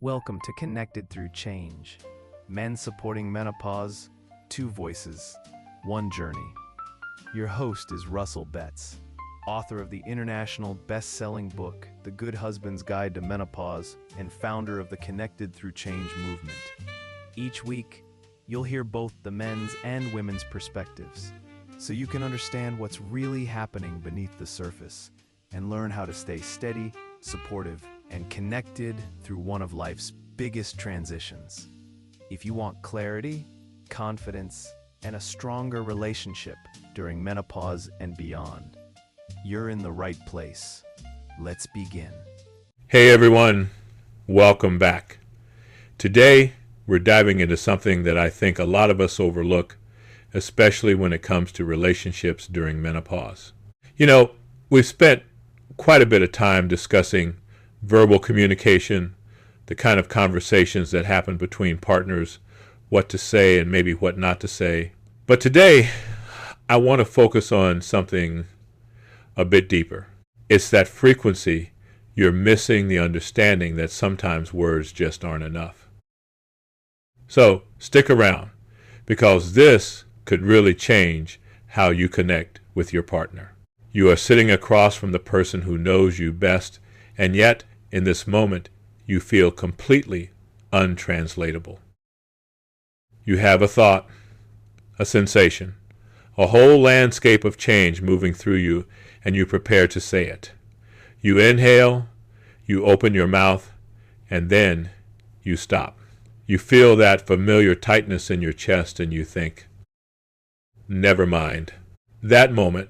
Welcome to Connected Through Change. Men supporting menopause, two voices, one journey. Your host is Russell Betts, author of the international best-selling book, The Good Husband's Guide to Menopause, and founder of the Connected Through Change movement. Each week, you'll hear both the men's and women's perspectives, so you can understand what's really happening beneath the surface and learn how to stay steady, supportive, and connected through one of life's biggest transitions. If you want clarity, confidence, and a stronger relationship during menopause and beyond, you're in the right place. Let's begin. Hey everyone, welcome back. Today, we're diving into something that I think a lot of us overlook, especially when it comes to relationships during menopause. We've spent quite a bit of time discussing verbal communication, the kind of conversations that happen between partners, what to say and maybe what not to say. But today, I want to focus on something a bit deeper. It's that frequency you're missing the understanding that sometimes words just aren't enough. So stick around, because this could really change how you connect with your partner. You are sitting across from the person who knows you best, and yet, in this moment, you feel completely untranslatable. You have a thought, a sensation, a whole landscape of change moving through you, and you prepare to say it. You inhale, you open your mouth, and then you stop. You feel that familiar tightness in your chest, and you think, never mind. That moment,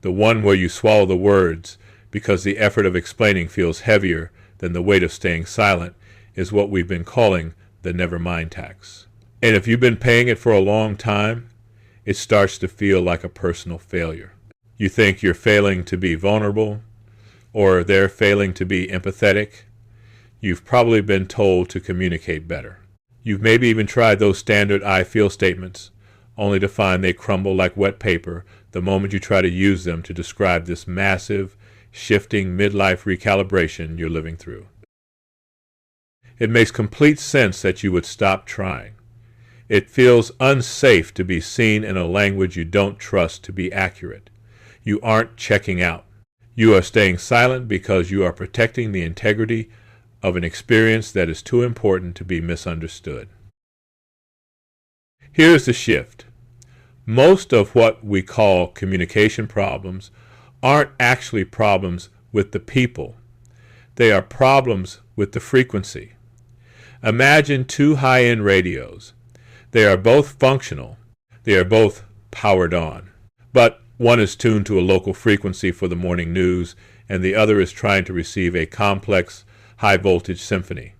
the one where you swallow the words because the effort of explaining feels heavier than the weight of staying silent, is what we've been calling the never mind tax. And if you've been paying it for a long time, it starts to feel like a personal failure. You think you're failing to be vulnerable, or they're failing to be empathetic. You've probably been told to communicate better. You've maybe even tried those standard I feel statements, only to find they crumble like wet paper the moment you try to use them to describe this massive, shifting midlife recalibration you're living through. It makes complete sense that you would stop trying. It feels unsafe to be seen in a language you don't trust to be accurate. You aren't checking out. You are staying silent because you are protecting the integrity of an experience that is too important to be misunderstood. Here's the shift. Most of what we call communication problems aren't actually problems with the people. They are problems with the frequency. Imagine two high-end radios. They are both functional. They are both powered on. But one is tuned to a local frequency for the morning news, and the other is trying to receive a complex, high-voltage symphony.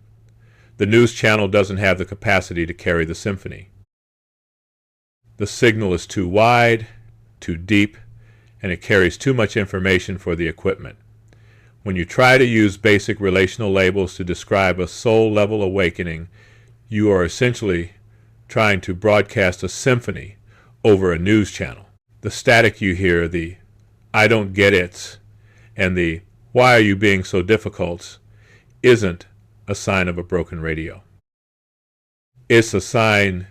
The news channel doesn't have the capacity to carry the symphony. The signal is too wide, too deep, and it carries too much information for the equipment. When you try to use basic relational labels to describe a soul-level awakening, you are essentially trying to broadcast a symphony over a news channel. The static you hear, the "I don't get it," and the "why are you being so difficult," isn't a sign of a broken radio. It's a sign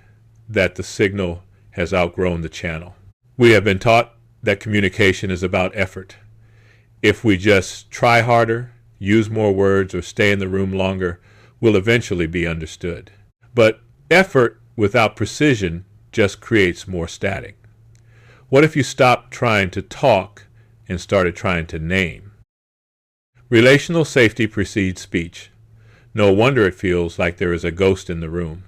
that the signal has outgrown the channel. We have been taught that communication is about effort. If we just try harder, use more words, or stay in the room longer, we'll eventually be understood. But effort without precision just creates more static. What if you stopped trying to talk and started trying to name? Relational safety precedes speech. No wonder it feels like there is a ghost in the room.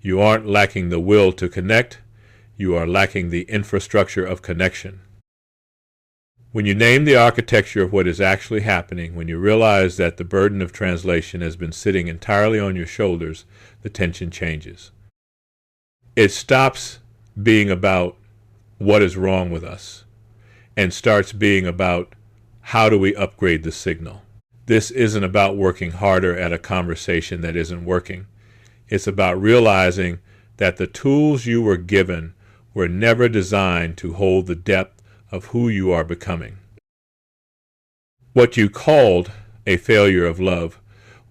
You aren't lacking the will to connect. You are lacking the infrastructure of connection. When you name the architecture of what is actually happening, when you realize that the burden of translation has been sitting entirely on your shoulders, the tension changes. It stops being about what is wrong with us and starts being about how do we upgrade the signal. This isn't about working harder at a conversation that isn't working. It's about realizing that the tools you were given were never designed to hold the depth of who you are becoming. What you called a failure of love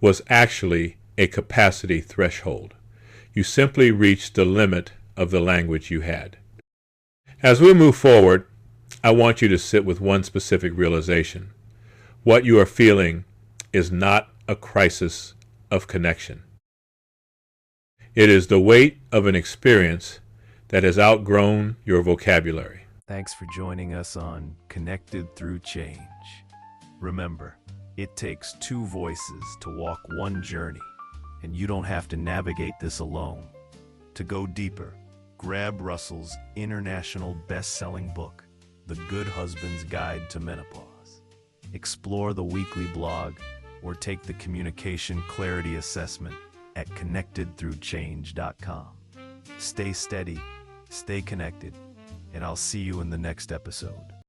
was actually a capacity threshold. You simply reached the limit of the language you had. As we move forward, I want you to sit with one specific realization. What you are feeling is not a crisis of connection. It is the weight of an experience that has outgrown your vocabulary. Thanks for joining us on Connected Through Change. Remember, it takes two voices to walk one journey, and you don't have to navigate this alone. To go deeper, grab Russell's international best-selling book, The Good Husband's Guide to Menopause. Explore the weekly blog or take the Communication Clarity Assessment at connectedthroughchange.com. Stay steady, stay connected, and I'll see you in the next episode.